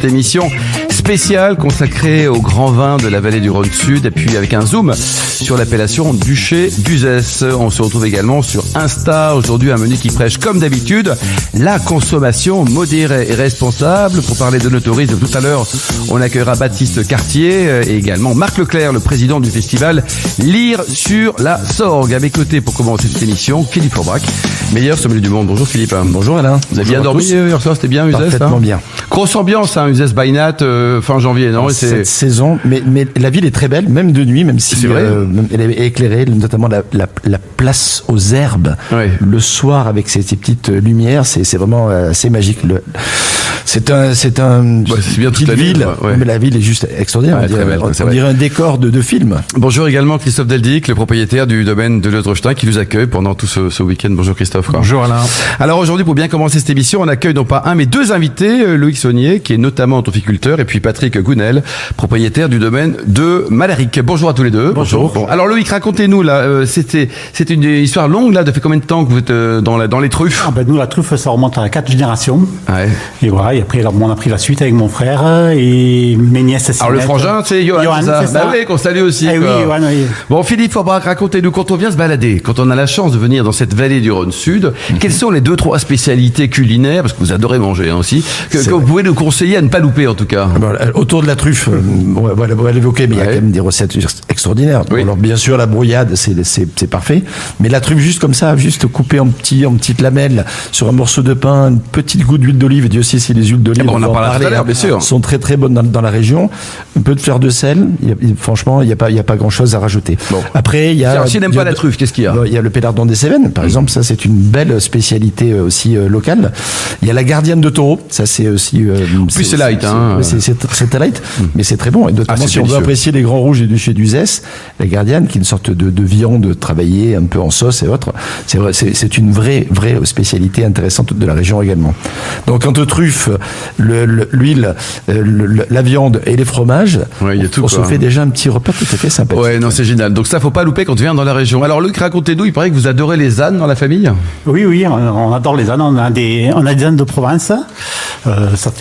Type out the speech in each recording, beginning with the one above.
cette émission spéciale consacrée au grand vin de la vallée du Rhône Sud, et puis avec un zoom sur l'appellation Duché d'Uzès. On se retrouve également sur Insta. Aujourd'hui, un menu qui prêche, comme d'habitude, la consommation modérée et responsable. Pour parler de nos tourisme, tout à l'heure, on accueillera Baptiste Cartier et également Marc Leclerc, le président du festival Lire sur la Sorgue. À mes côtés, pour commencer cette émission, Philippe Forbach, meilleur sommelier du monde. Bonjour Philippe. Bonjour Alain. Vous avez bien dormi hier soir, c'était bien Uzès? Parfaitement bien. Grosse ambiance, Uzès by night, fin janvier, non? Cette saison, mais la ville est très belle, même de nuit, même si elle est éclairée, notamment la place aux herbes, le soir avec ces petites lumières, c'est vraiment assez magique. C'est une petite ville, mais la ville est juste extraordinaire. On dirait un décor de film. Bonjour également Christophe Deldic, le propriétaire du domaine de Leudrestein, qui nous accueille pendant tout ce week-end. Bonjour Christophe. Bonjour Alain. Alors aujourd'hui, pour bien commencer cette émission, on accueille non pas un mais deux invités, Loïc Saunier, qui est notamment horticulteur, et puis Patrick Gounel, propriétaire du domaine de Malaric. Bonjour à tous les deux. Bonjour. Bon, alors Loïc, racontez-nous là, c'était une histoire longue là, de fait combien de temps que vous êtes dans les truffes? Nous, la truffe, ça remonte à 4 générations. Ouais. Et voilà, et après on a pris la suite avec mon frère et mes nièces. Alors le frangin, c'est Johan, c'est ça? Oui, qu'on salue aussi. Oui, Johan, oui. Bon, Philippe Forbach, racontez-nous, quand on vient se balader, quand on a la chance de venir dans cette vallée du Rhône Sud, quelles sont les 2-3 spécialités culinaires, parce que vous adorez manger aussi, que vous pouvez nous conseiller à ne pas louper en tout cas? Autour de la truffe, on va l'évoquer, mais il y a quand même des recettes extraordinaires. Oui. Alors bien sûr, la brouillade, c'est parfait, mais la truffe juste comme ça, juste coupée en petites lamelles sur un morceau de pain, une petite goutte d'huile d'olive, et Dieu sait si les huiles d'olive, on en parlera tout à l'heure, bien sûr, sont très très bonnes dans la région. Un peu de fleur de sel, franchement, il n'y a pas grand chose à rajouter. Bon. Après, il y a. Alors, s'il n'aime pas la truffe, qu'est-ce qu'il y a? Il y a le pélardon des Cévennes, par exemple, ça c'est une belle spécialité aussi locale. Il y a la gardienne de taureau, ça c'est aussi. Plus c'est light, c'est light, mais c'est très bon. Et notamment si on veut apprécier les grands rouges du Duché d'Uzès, la gardienne, qui est une sorte de viande travaillée un peu en sauce et autres, c'est une vraie spécialité intéressante de la région également. Donc entre truffes, l'huile, la viande et les fromages, on se fait déjà un petit repas tout à fait sympathique. Ouais, non, c'est génial. Donc ça, faut pas louper quand tu viens dans la région. Alors Luc, racontez-nous, il paraît que vous adorez les ânes dans la famille? Oui, on adore les ânes. On a des ânes de Provence.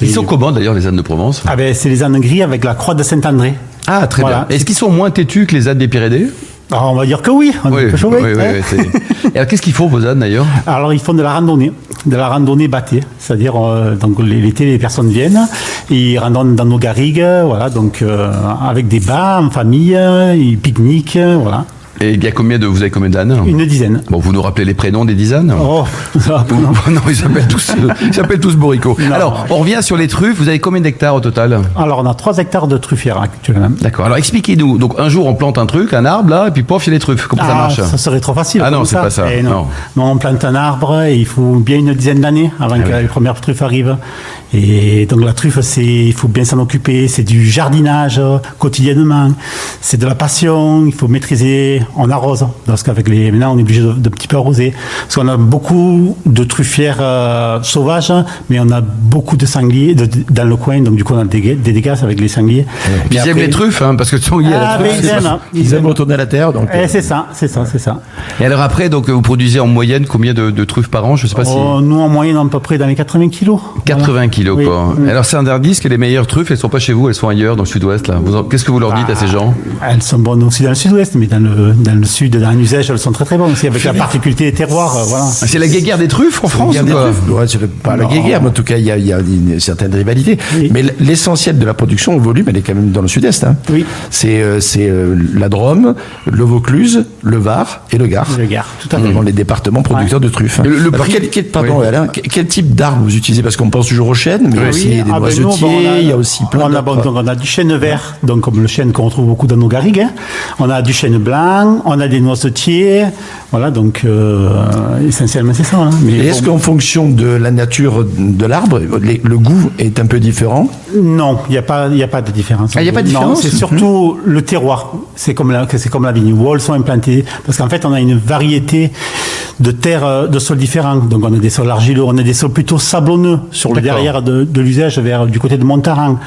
Ils sont comment d'ailleurs les ânes de Provence? C'est les ânes gris avec la croix de Saint-André. Ah, très bien. Est-ce qu'ils sont moins têtus que les ânes des Pyrénées? Alors, on va dire que oui, on peut chauffer. Et alors, qu'est-ce qu'ils font, vos ânes, d'ailleurs? Alors, ils font de la randonnée battée. C'est-à-dire, donc, l'été, les personnes viennent, ils randonnent dans nos garrigues, voilà, donc, avec des bas, en famille, ils pique-niquent, voilà. Et il y a vous avez combien d'ânes? Une dizaine. Bon, vous nous rappelez les prénoms des 10 ânes? Oh, ça, non, ils s'appellent tous Borico. Alors, on revient sur les truffes. Vous avez combien d'hectares au total? Alors, on a 3 hectares de truffières actuellement. D'accord. Alors, expliquez-nous. Donc, un jour, on plante un arbre, là, et puis pof, il y a les truffes. Comment ça marche? Ça serait trop facile. Ah non, c'est pas ça. Non, on plante un arbre et il faut bien une dizaine d'années avant que les premières truffes arrivent. Et donc, la truffe, il faut bien s'en occuper. C'est du jardinage quotidiennement. C'est de la passion. Il faut maîtriser. On arrose, parce qu'avec maintenant on est obligé de petit peu arroser, parce qu'on a beaucoup de truffières sauvages, mais on a beaucoup de sangliers dans le coin, donc du coup on a des dégâts avec les sangliers. Puis ils aiment les truffes, parce que le sanglier à la truffe, ils aiment retourner à la terre. Donc c'est ça. Et alors après, donc vous produisez en moyenne combien de truffes par an? Je sais pas si. Nous en moyenne à peu près dans les 80 kilos. 80 kilos, oui, quoi. Oui. Alors certains disent que les meilleures truffes, elles sont pas chez vous, elles sont ailleurs, dans le sud-ouest, là. Qu'est-ce que vous leur dites à ces gens? Elles sont bonnes aussi dans le sud-ouest, mais dans le sud, dans l'usage, elles sont très très bonnes aussi, avec la particularité des terroirs. Voilà. C'est la guéguerre des truffes en France? Pas la guéguerre, mais en tout cas, il y a une certaine rivalité. Oui. Mais l'essentiel de la production au volume, elle est quand même dans le sud-est. Oui. C'est la Drôme, le Vaucluse, le Var et le Gard. Le Gard, tout à fait. Les départements producteurs de truffes. Quel type d'arbre vous utilisez? Parce qu'on pense toujours aux chênes, mais aussi des noisetiers, il y a aussi plein d'autres. On a du chêne vert, donc comme le chêne qu'on retrouve beaucoup dans nos garrigues. On a du chêne blanc, on a des noisetiers, voilà, donc essentiellement c'est ça. Mais est-ce qu'en fonction de la nature de l'arbre, le goût est un peu différent? Non, il n'y a pas de différence. Il n'y a pas de différence? Non, c'est surtout le terroir. C'est comme la vigne, où elles sont implantées. Parce qu'en fait, on a une variété de terres, de sols différents. Donc on a des sols argileux, on a des sols plutôt sablonneux sur le derrière de l'usage du côté de Montaran.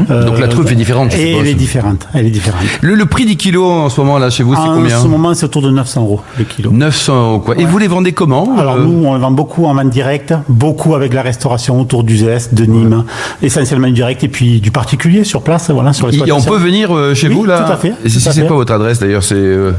Donc la truffe est différente. Elle est différente. Le prix du kilo en ce moment là chez vous, c'est combien? combien? En ce moment, c'est autour de 900 € le kilo. 900 €, quoi. Ouais. Et vous les vendez comment? Alors nous, on les vend beaucoup en vente directe, beaucoup avec la restauration autour d'Uzès, de Nîmes, essentiellement du direct et puis du particulier sur place, voilà, sur l'exploitation. Et on peut venir chez vous, là? Tout à fait. Et c'est quoi votre adresse, d'ailleurs?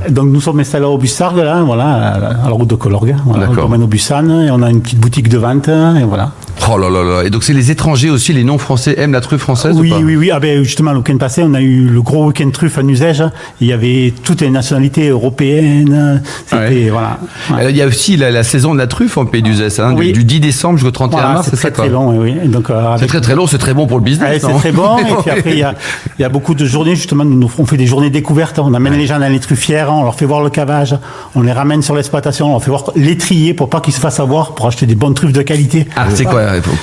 Donc nous sommes installés au Bussargues, là, voilà, à la route de Colorgue, voilà, on emmène au Bussan, et on a une petite boutique de vente, et voilà. Oh là là là. Et donc c'est les étrangers aussi, les non-français aiment la truffe française? Oui, ou pas? oui. Ah ben justement, le week-end passé, on a eu le gros week-end truffe à Nuzège. Il y avait toutes les nationalités européennes. C'était, voilà. Ouais. Alors, il y a aussi la saison de la truffe en Pays d'Uzès, hein, oui. du 10 décembre jusqu'au 31 mars, c'est ça, très long, oui. Donc, c'est très long, c'est très bon pour le business. C'est très bon. Et puis après, il y a beaucoup de journées, justement, on fait des journées découvertes. On amène les gens dans les truffières, on leur fait voir le cavage, on les ramène sur l'exploitation, on leur fait voir les trier pour pas qu'ils se fassent avoir, pour acheter des bonnes truffes de qualité. Ah, c'est quoi?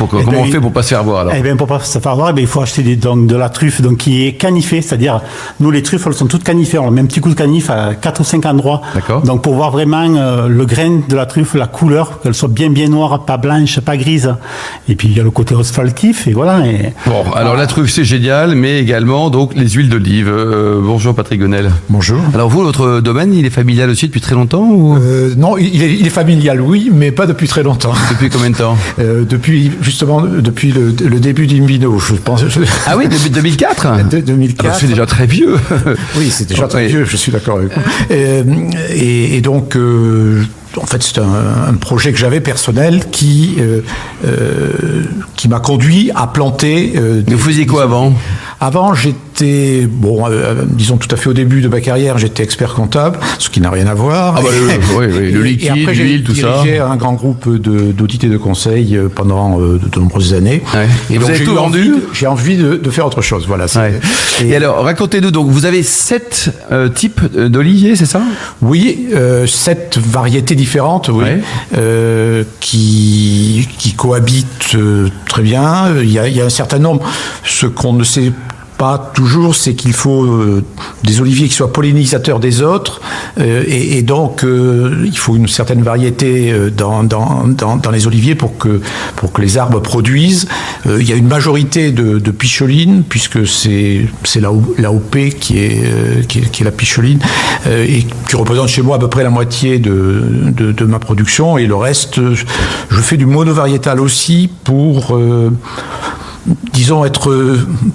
Comment on fait pour pas se faire voir, alors? Eh bien, pour pas se faire voir, il faut acheter de la truffe qui est canifée, c'est-à-dire, nous, les truffes, elles sont toutes canifées. On met un petit coup de canif à 4 ou 5 endroits. D'accord. Donc, pour voir vraiment le grain de la truffe, la couleur, qu'elle soit bien noire, pas blanche, pas grise. Et puis, il y a le côté asphaltif, et voilà. Bon, alors la truffe, c'est génial, mais également, donc, les huiles d'olive. Bonjour, Patrick Gonel. Bonjour. Alors, vous, votre domaine, il est familial aussi depuis très longtemps, ou? Non, il est familial, oui, mais pas depuis très longtemps. Depuis combien de temps? Depuis le début d'Invino, je pense. Ah oui, depuis 2004? 2004. Alors, c'est déjà très vieux. Oui, c'est déjà très vieux, je suis d'accord avec vous. Et donc, en fait, c'est un projet que j'avais personnel qui m'a conduit à planter. Vous faisiez quoi avant? Avant, j'étais, disons tout à fait au début de ma carrière, j'étais expert comptable, ce qui n'a rien à voir. Ah bah oui, le liquide, l'huile, tout ça. J'ai dirigé un grand groupe d'audit et de conseil pendant de nombreuses années. Ouais. Et donc, vous avez tout vendu? J'ai envie de faire autre chose, voilà. Ouais. Et alors, racontez-nous, donc, vous avez 7 types d'oliviers, c'est ça? Oui, 7 variétés différentes, oui, ouais. Qui cohabitent très bien. Il y a un certain nombre, ce qu'on ne sait pas toujours, c'est qu'il faut des oliviers qui soient pollinisateurs des autres, et donc il faut une certaine variété dans les oliviers pour que les arbres produisent. Il y a une majorité de picholines, puisque c'est l'AOP qui est la picholine, et qui représente chez moi à peu près la moitié de ma production, et le reste, je fais du monovariétal aussi pour disons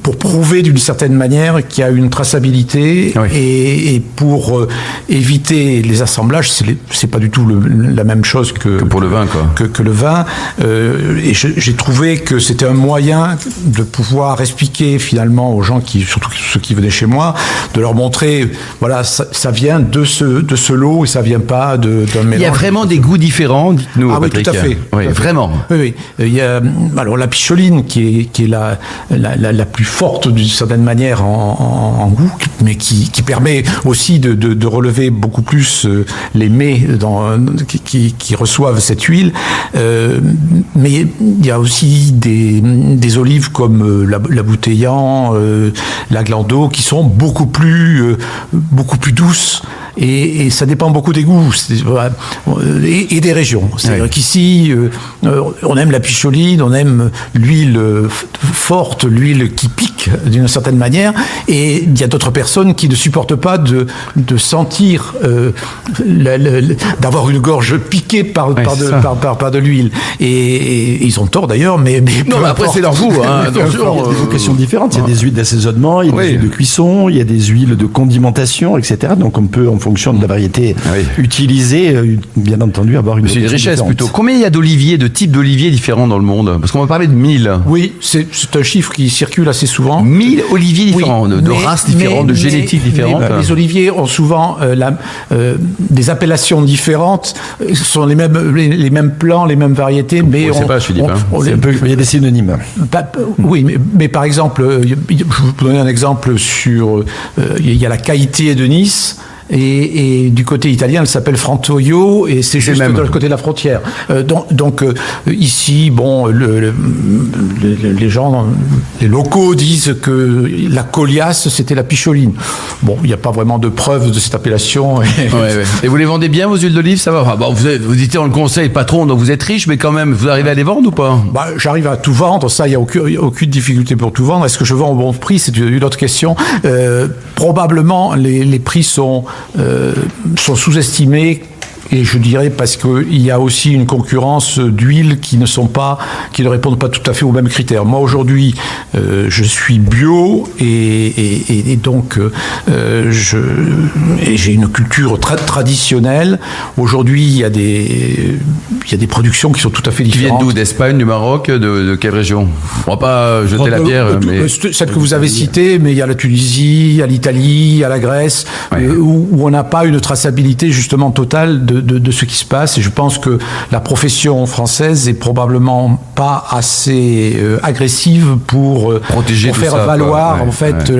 pour prouver d'une certaine manière qu'il y a une traçabilité, oui. et pour éviter les assemblages, c'est pas du tout la même chose que pour le vin, quoi. Que le vin, et j'ai trouvé que c'était un moyen de pouvoir expliquer finalement aux gens surtout ceux qui venaient chez moi, de leur montrer, voilà, ça vient de ce lot, et ça vient pas d'un mélange. Il y a vraiment des goûts différents, dites-nous, Patrick. Oui, tout à fait. Oui, vraiment. Oui. Il y a alors la picholine qui est la plus forte d'une certaine manière en goût, mais qui permet aussi de relever beaucoup plus les mets qui reçoivent cette huile. Mais il y a aussi des olives comme la Bouteillant, la Glando, qui sont beaucoup plus douces. Et ça dépend beaucoup des goûts et des régions. C'est-à-dire qu'ici, on aime la picholine, on aime l'huile forte, l'huile qui pique d'une certaine manière, et il y a d'autres personnes qui ne supportent pas de sentir d'avoir une gorge piquée par de l'huile. Et ils ont tort d'ailleurs, mais non, mais après c'est leur goût. Hein, attention, il y a des vocations différentes. Il y a des huiles d'assaisonnement, il y a des huiles de cuisson, il y a des huiles de condimentation, etc. Donc on peut, en fonction de la variété utilisée, bien entendu, avoir une. C'est une richesse différente. plutôt. Combien il y a d'oliviers, de types d'oliviers différents dans le monde? Parce qu'on va parler de 1000. Oui, c'est un chiffre qui circule assez souvent. 1000 oliviers différents, de races différentes, de génétiques différentes. Les oliviers ont souvent des appellations différentes. Ce sont les mêmes plants, les mêmes variétés, mais il y a des synonymes. Oui, mais par exemple, je vais vous donner un exemple sur. Il y a la Caïté de Nice. Et du côté italien, elle s'appelle Frantoio, et c'est juste de l'autre côté de la frontière. Donc ici, bon, les gens, les locaux disent que la Coliasse, c'était la picholine. Bon, il n'y a pas vraiment de preuve de cette appellation. Et vous les vendez bien, vos huiles d'olive, ça va? Bon, vous étiez dans le conseil patron, donc vous êtes riche, mais quand même, vous arrivez à les vendre ou pas? J'arrive à tout vendre, ça, il n'y a aucune difficulté pour tout vendre. Est-ce que je vends au bon prix? C'est une autre question. Probablement, les prix sont sont sous-estimés. Et je dirais parce qu'il y a aussi une concurrence d'huiles qui ne répondent pas tout à fait aux mêmes critères. Moi aujourd'hui, je suis bio et donc j'ai une culture très traditionnelle. Aujourd'hui, il y a des productions qui sont tout à fait différentes. Qui viennent d'où? D'Espagne, du Maroc, de quelle région? On va pas jeter la pierre, mais celle que vous avez citée, mais il y a la Tunisie, il y a l'Italie, il y a la Grèce, où on n'a pas une traçabilité justement totale de ce qui se passe, et je pense que la profession française est probablement pas assez agressive pour faire valoir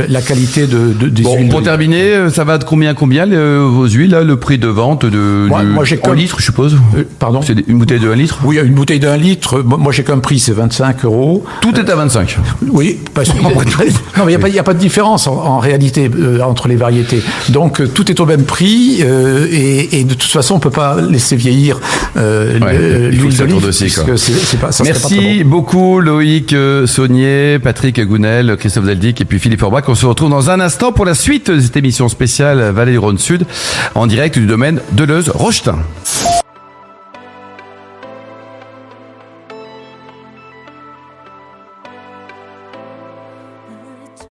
la qualité des huiles. Pour terminer, ça va de combien vos huiles là, le prix de vente moi j'ai 1 litre, je suppose. Pardon. C'est une bouteille de 1 litre. Oui, une bouteille de 1 litre. Moi j'ai qu'un prix, c'est 25 €. Tout est à 25. Oui, parce que non, mais il n'y a pas de différence en réalité entre les variétés. Donc tout est au même prix et de toute façon on peut pas laisser vieillir l'huile d'olive puisque c'est pas. Merci beaucoup Loïc Saunier, Patrick Gounel, Christophe Zaldic et puis Philippe Forbach. On se retrouve dans un instant pour la suite de cette émission spéciale Vallée du Rhône Sud en direct du domaine Deleuze-Rochetin.